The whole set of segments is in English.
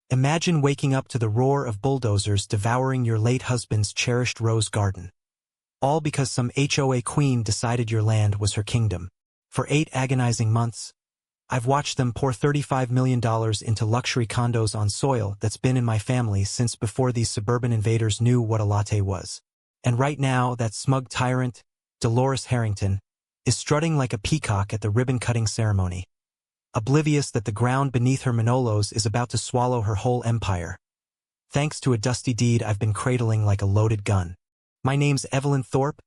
Imagine waking up to the roar of bulldozers devouring your late husband's cherished rose garden. All because some HOA queen decided your land was her kingdom. For 8 agonizing months, I've watched them pour $35 million into luxury condos on soil that's been in my family since before these suburban invaders knew what a latte was. And right now, that smug tyrant, Dolores Harrington, is strutting like a peacock at the ribbon-cutting ceremony, oblivious that the ground beneath her Manolos is about to swallow her whole empire. Thanks to a dusty deed I've been cradling like a loaded gun. My name's Evelyn Thorpe,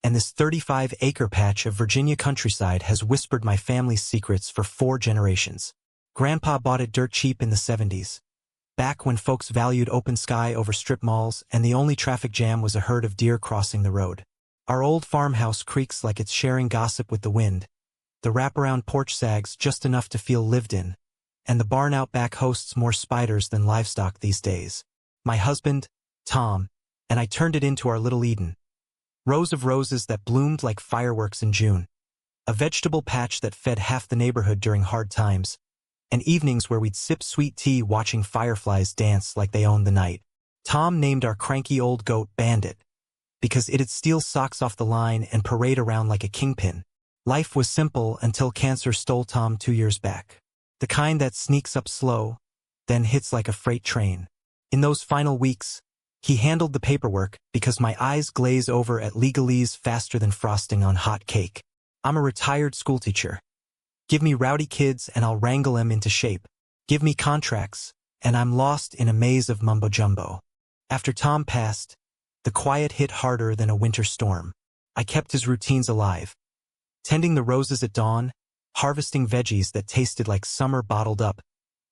and this 35-acre patch of Virginia countryside has whispered my family's secrets for 4 generations. Grandpa bought it dirt cheap in the 70s, back when folks valued open sky over strip malls and the only traffic jam was a herd of deer crossing the road. Our old farmhouse creaks like it's sharing gossip with the wind. The wraparound porch sags just enough to feel lived in, and the barn out back hosts more spiders than livestock these days. My husband, Tom, and I turned it into our little Eden. Rows of roses that bloomed like fireworks in June. A vegetable patch that fed half the neighborhood during hard times, and evenings where we'd sip sweet tea watching fireflies dance like they owned the night. Tom named our cranky old goat Bandit, because it'd steal socks off the line and parade around like a kingpin. Life was simple until cancer stole Tom 2 years back. The kind that sneaks up slow, then hits like a freight train. In those final weeks, he handled the paperwork because my eyes glaze over at legalese faster than frosting on hot cake. I'm a retired schoolteacher. Give me rowdy kids and I'll wrangle them into shape. Give me contracts, and I'm lost in a maze of mumbo-jumbo. After Tom passed, the quiet hit harder than a winter storm. I kept his routines alive. Tending the roses at dawn, harvesting veggies that tasted like summer bottled up,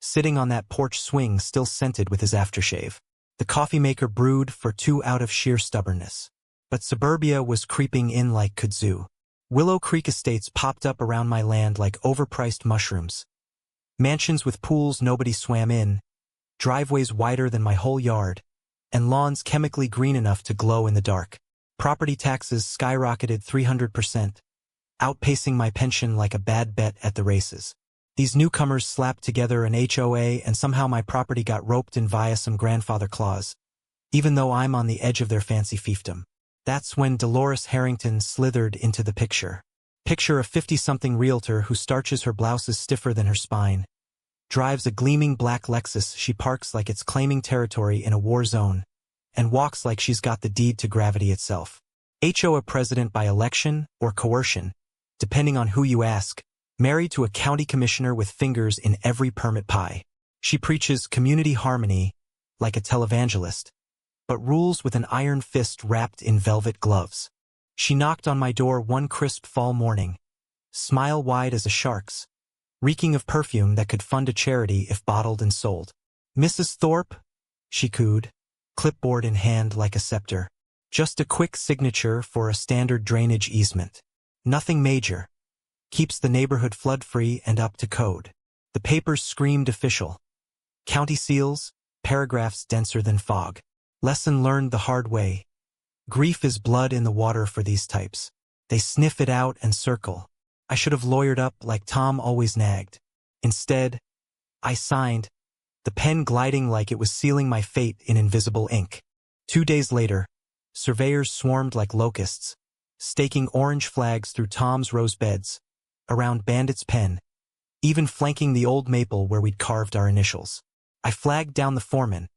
sitting on that porch swing still scented with his aftershave. The coffee maker brewed for 2 out of sheer stubbornness. But suburbia was creeping in like kudzu. Willow Creek estates popped up around my land like overpriced mushrooms. Mansions with pools nobody swam in, driveways wider than my whole yard, and lawns chemically green enough to glow in the dark. Property taxes skyrocketed 300%. Outpacing my pension like a bad bet at the races. These newcomers slapped together an HOA and somehow my property got roped in via some grandfather clause, even though I'm on the edge of their fancy fiefdom. That's when Dolores Harrington slithered into the picture. Picture a 50-something realtor who starches her blouses stiffer than her spine, drives a gleaming black Lexus she parks like it's claiming territory in a war zone, and walks like she's got the deed to gravity itself. HOA president by election or coercion, depending on who you ask, married to a county commissioner with fingers in every permit pie. She preaches community harmony like a televangelist, but rules with an iron fist wrapped in velvet gloves. She knocked on my door one crisp fall morning, smile wide as a shark's, reeking of perfume that could fund a charity if bottled and sold. "Mrs. Thorpe?" she cooed, clipboard in hand like a scepter. Just a quick signature for a standard drainage easement. Nothing major. Keeps the neighborhood flood-free and up to code. The papers screamed official. County seals, paragraphs denser than fog. Lesson learned the hard way. Grief is blood in the water for these types. They sniff it out and circle. I should have lawyered up like Tom always nagged. Instead, I signed, the pen gliding like it was sealing my fate in invisible ink. 2 days later, surveyors swarmed like locusts, staking orange flags through Tom's rose beds, around Bandit's pen, even flanking the old maple where we'd carved our initials. I flagged down the foreman,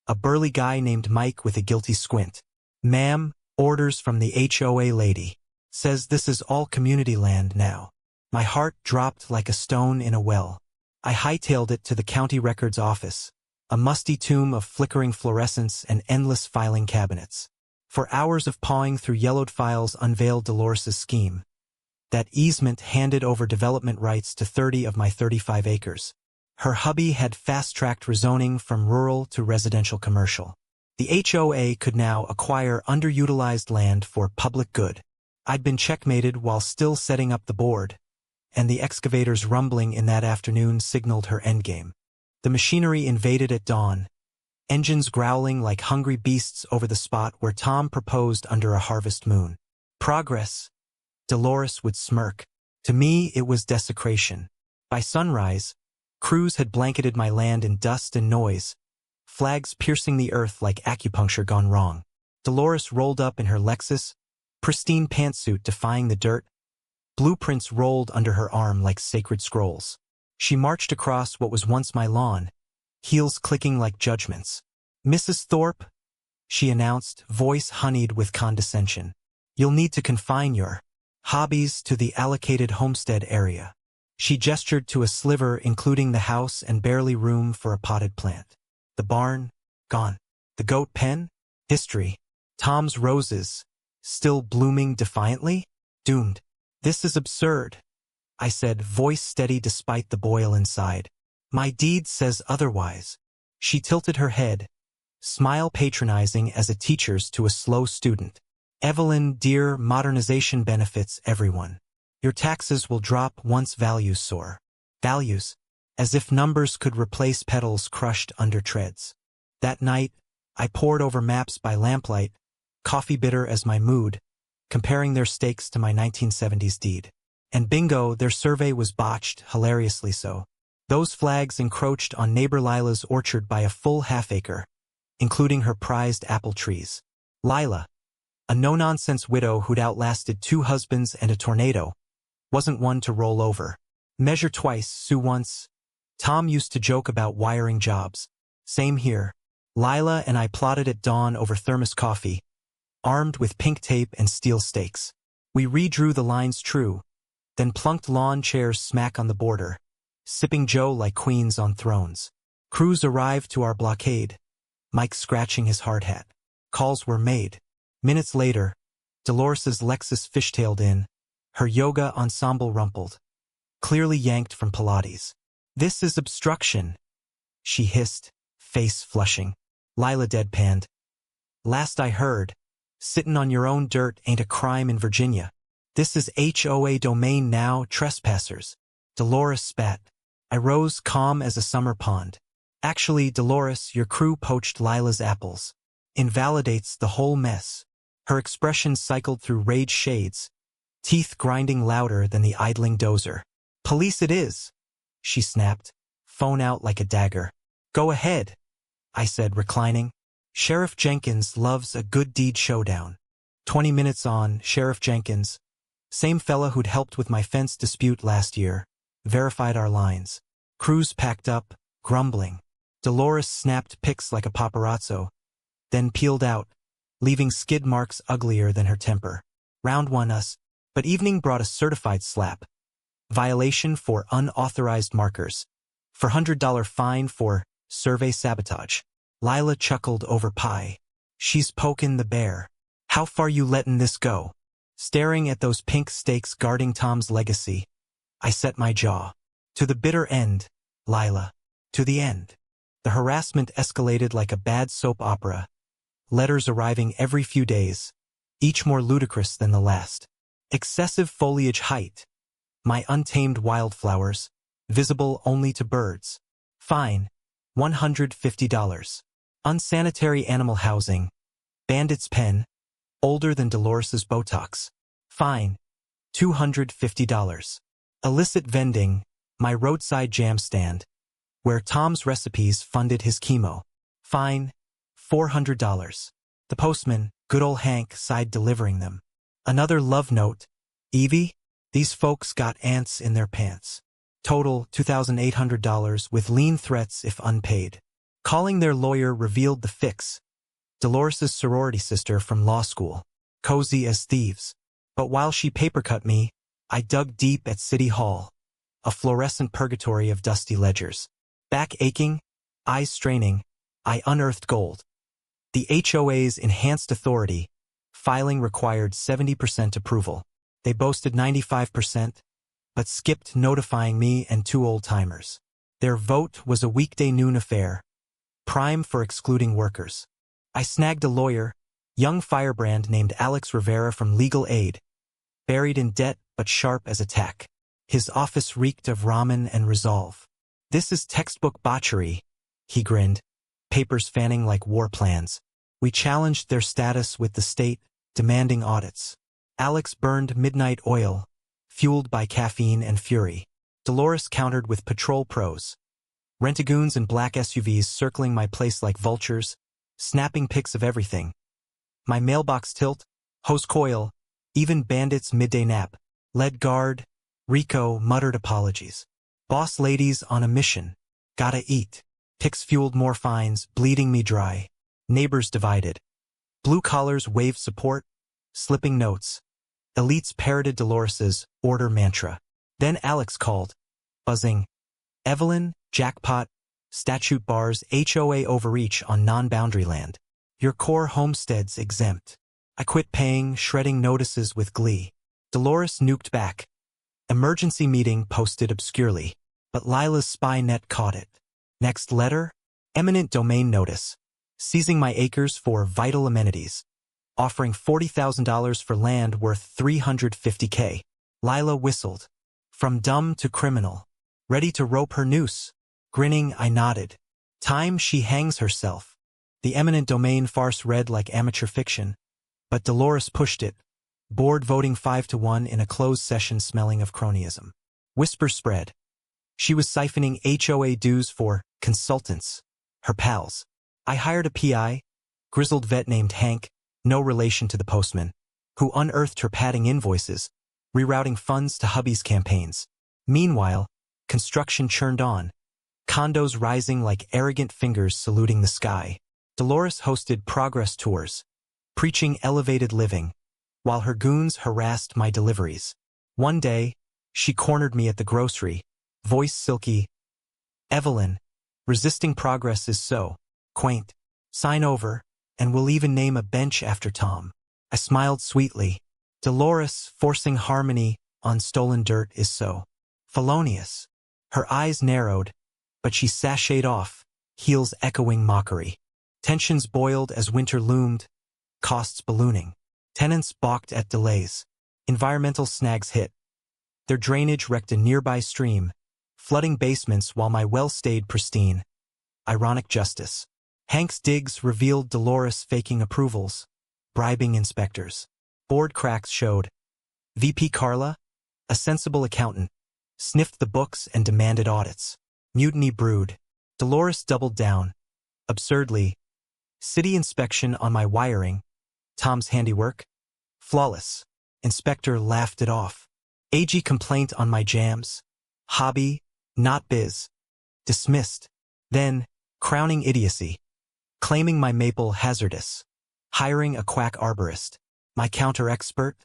a burly guy named Mike with a guilty squint. "Ma'am, orders from the HOA lady. Says this is all community land now." My heart dropped like a stone in a well. I hightailed it to the county records office, a musty tomb of flickering fluorescence and endless filing cabinets. For hours of pawing through yellowed files unveiled Dolores's scheme. That easement handed over development rights to 30 of my 35 acres. Her hubby had fast-tracked rezoning from rural to residential commercial. The HOA could now acquire underutilized land for public good. I'd been checkmated while still setting up the board, and the excavator's rumbling in that afternoon signaled her endgame. The machinery invaded at dawn, engines growling like hungry beasts over the spot where Tom proposed under a harvest moon. Progress, Dolores would smirk. To me, it was desecration. By sunrise, crews had blanketed my land in dust and noise, flags piercing the earth like acupuncture gone wrong. Dolores rolled up in her Lexus, pristine pantsuit defying the dirt, blueprints rolled under her arm like sacred scrolls. She marched across what was once my lawn, heels clicking like judgments. "Mrs. Thorpe," she announced, voice honeyed with condescension. "You'll need to confine your hobbies to the allocated homestead area." She gestured to a sliver including the house and barely room for a potted plant. The barn, gone. The goat pen, history. Tom's roses, still blooming defiantly, doomed. "This is absurd," I said, voice steady despite the boil inside. "My deed says otherwise." She tilted her head, smile patronizing as a teacher's to a slow student. "Evelyn, dear, modernization benefits everyone. Your taxes will drop once values soar." Values, as if numbers could replace petals crushed under treads. That night, I pored over maps by lamplight, coffee bitter as my mood, comparing their stakes to my 1970s deed. And bingo, their survey was botched, hilariously so. Those flags encroached on neighbor Lila's orchard by a full half-acre, including her prized apple trees. Lila, a no-nonsense widow who'd outlasted 2 husbands and a tornado, wasn't one to roll over. "Measure twice, sue once." Tom used to joke about wiring jobs. Same here. Lila and I plotted at dawn over thermos coffee, armed with pink tape and steel stakes. We redrew the lines true, then plunked lawn chairs smack on the border, sipping Joe like queens on thrones. Crews arrived to our blockade, Mike scratching his hard hat. Calls were made. Minutes later, Dolores's Lexus fishtailed in, her yoga ensemble rumpled, clearly yanked from Pilates. "This is obstruction," she hissed, face flushing. Lila deadpanned. "Last I heard, sittin' on your own dirt ain't a crime in Virginia. This is HOA domain now, trespassers." Dolores spat. I rose calm as a summer pond. "Actually, Dolores, your crew poached Lila's apples. Invalidates the whole mess." Her expression cycled through rage shades, teeth grinding louder than the idling dozer. "Police it is," she snapped, phone out like a dagger. "Go ahead," I said, reclining. "Sheriff Jenkins loves a good deed showdown." 20 minutes on, Sheriff Jenkins, same fella who'd helped with my fence dispute last year, verified our lines. Crews packed up, grumbling. Dolores snapped pics like a paparazzo, then peeled out, leaving skid marks uglier than her temper. Round 1 us, but evening brought a certified slap. Violation for unauthorized markers. $400 fine for survey sabotage. Lila chuckled over pie. "She's pokin' the bear. How far you lettin' this go?" Staring at those pink stakes guarding Tom's legacy, I set my jaw. "To the bitter end, Lila. To the end." The harassment escalated like a bad soap opera, letters arriving every few days, each more ludicrous than the last. Excessive foliage height. My untamed wildflowers, visible only to birds. Fine, $150. Unsanitary animal housing. Bandit's pen, older than Dolores's Botox. Fine, $250. Illicit vending, my roadside jam stand, where Tom's recipes funded his chemo. Fine, $400. The postman, good old Hank, sighed delivering them. Another love note. "Evie, these folks got ants in their pants. Total $2,800 with lien threats if unpaid." Calling their lawyer revealed the fix. Dolores's sorority sister from law school. Cozy as thieves. But while she papercut me, I dug deep at City Hall, a fluorescent purgatory of dusty ledgers. Back aching, eyes straining, I unearthed gold. The HOA's enhanced authority, filing required 70% approval. They boasted 95%, but skipped notifying me and 2 old-timers. Their vote was a weekday noon affair, prime for excluding workers. I snagged a lawyer, young firebrand named Alex Rivera from Legal Aid, buried in debt but sharp as a tack. His office reeked of ramen and resolve. "This is textbook botchery," he grinned, papers fanning like war plans. We challenged their status with the state, demanding audits. Alex burned midnight oil, fueled by caffeine and fury. Dolores countered with patrol pros. Rent-a-goons and black SUVs circling my place like vultures, snapping pics of everything. My mailbox tilt, hose coil, even bandits' midday nap. Lead guard, Rico muttered apologies. Boss ladies on a mission. Gotta eat. Pics fueled more fines, bleeding me dry. Neighbors divided. Blue collars waved support, slipping notes. Elites parroted Dolores's order mantra. Then Alex called, buzzing. Evelyn, jackpot, statute bars HOA overreach on non-boundary land. Your core homestead's exempt. I quit paying, shredding notices with glee. Dolores nuked back. Emergency meeting posted obscurely, but Lila's spy net caught it. Next letter? Eminent domain notice. Seizing my acres for vital amenities. Offering $40,000 for land worth $350K. Lila whistled. From dumb to criminal. Ready to rope her noose. Grinning, I nodded. Time she hangs herself. The eminent domain farce read like amateur fiction. But Dolores pushed it. Board voting 5-1 in a closed session smelling of cronyism. Whispers spread. She was siphoning HOA dues for consultants. Her pals. I hired a PI, grizzled vet named Hank, no relation to the postman, who unearthed her padding invoices, rerouting funds to hubby's campaigns. Meanwhile, construction churned on, condos rising like arrogant fingers saluting the sky. Dolores hosted progress tours, preaching elevated living, while her goons harassed my deliveries. One day, she cornered me at the grocery, voice silky. Evelyn, resisting progress is so quaint. Sign over, and we'll even name a bench after Tom. I smiled sweetly. Dolores, forcing harmony on stolen dirt is so felonious. Her eyes narrowed, but she sashayed off, heels echoing mockery. Tensions boiled as winter loomed, costs ballooning. Tenants balked at delays. Environmental snags hit. Their drainage wrecked a nearby stream, flooding basements while my well stayed pristine. Ironic justice. Hank's digs revealed Dolores faking approvals, bribing inspectors. Board cracks showed. VP Carla, a sensible accountant, sniffed the books and demanded audits. Mutiny brewed. Dolores doubled down. Absurdly. City inspection on my wiring. Tom's handiwork. Flawless. Inspector laughed it off. AG complaint on my jams. Hobby, not biz. Dismissed. Then, crowning idiocy. Claiming my maple hazardous. Hiring a quack arborist. My counter-expert.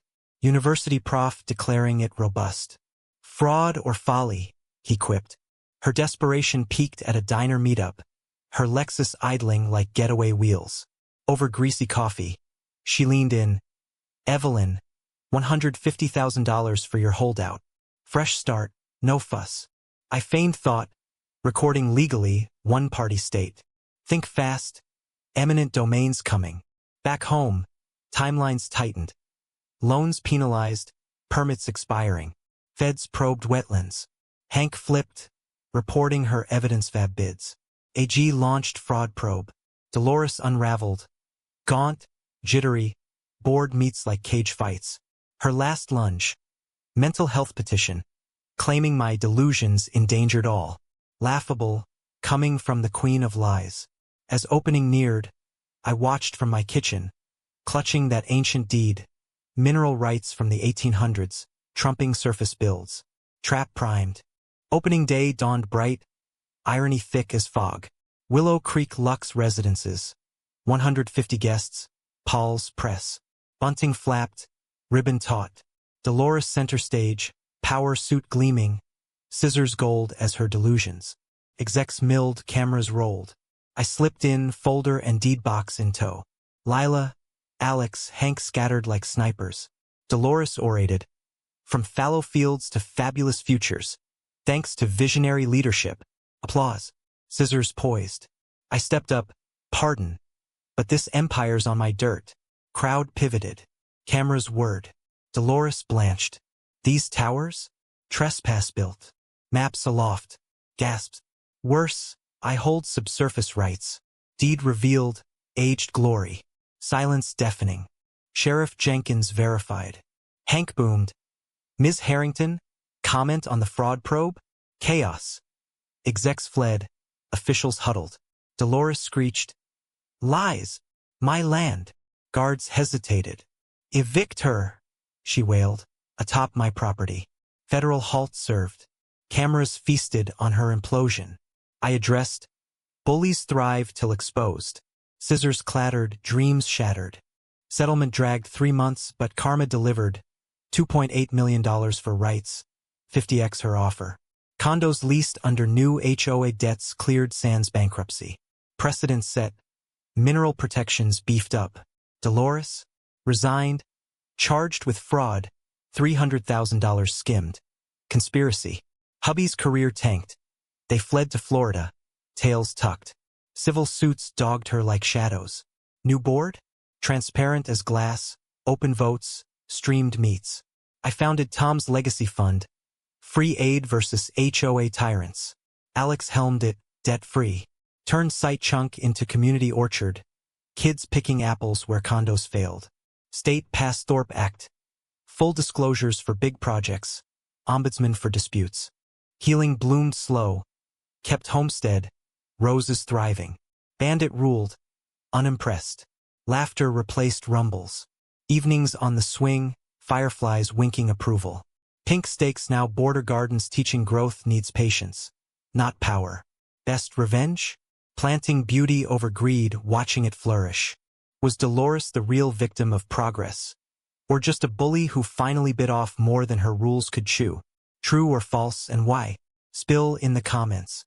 University prof declaring it robust. Fraud or folly, he quipped. Her desperation peaked at a diner meetup. Her Lexus idling like getaway wheels. Over greasy coffee. She leaned in. Evelyn, $150,000 for your holdout. Fresh start, no fuss. I feigned thought, recording legally, one-party state. Think fast. Eminent domains coming. Back home, timelines tightened. Loans penalized, permits expiring. Feds probed wetlands. Hank flipped, reporting her evidence fab bids. AG launched fraud probe. Dolores unraveled. Gaunt, jittery, board meets like cage fights. Her last lunge. Mental health petition. Claiming my delusions endangered all. Laughable, coming from the queen of lies. As opening neared, I watched from my kitchen, clutching that ancient deed. Mineral rights from the 1800s, trumping surface builds. Trap primed. Opening day dawned bright, irony thick as fog. Willow Creek Lux Residences. 150 guests, Paul's press. Bunting flapped, ribbon taut. Dolores center stage, power suit gleaming, scissors gold as her delusions. Execs milled, cameras rolled. I slipped in, folder and deed box in tow. Lila, Alex, Hank scattered like snipers. Dolores orated. From fallow fields to fabulous futures. Thanks to visionary leadership. Applause. Scissors poised. I stepped up. Pardon. But this empire's on my dirt. Crowd pivoted. Cameras whirred. Dolores blanched. These towers? Trespass built. Maps aloft. Gasped. Worse, I hold subsurface rights. Deed revealed. Aged glory. Silence deafening. Sheriff Jenkins verified. Hank boomed. Ms. Harrington? Comment on the fraud probe? Chaos. Execs fled. officials huddled. Dolores screeched, "Lies! My land!" Guards hesitated. "Evict her!" she wailed. "Atop my property." Federal halt served. Cameras feasted on her implosion. I addressed, "Bullies thrive till exposed." Scissors clattered, dreams shattered. Settlement dragged 3 months, but karma delivered. $2.8 million for rights. 50x her offer. Condos leased under new HOA debts cleared sans bankruptcy. Precedent set. Mineral protections beefed up. Dolores? Resigned. Charged with fraud. $300,000 skimmed. Conspiracy. Hubby's career tanked. They fled to Florida. Tails tucked. Civil suits dogged her like shadows. New board? Transparent as glass. Open votes. Streamed meets. I founded Tom's Legacy Fund. Free aid versus HOA tyrants. Alex helmed it, debt-free. Turned site chunk into community orchard. Kids picking apples where condos failed. State passed Thorpe Act. Full disclosures for big projects. Ombudsman for disputes. Healing bloomed slow. Kept homestead. Roses thriving. Bandit ruled. Unimpressed. Laughter replaced rumbles. Evenings on the swing. Fireflies winking approval. Pink stakes now border gardens teaching growth needs patience. Not power. Best revenge? Planting beauty over greed, watching it flourish. Was Dolores the real victim of progress? Or just a bully who finally bit off more than her rules could chew? True or false, and why? Spill in the comments.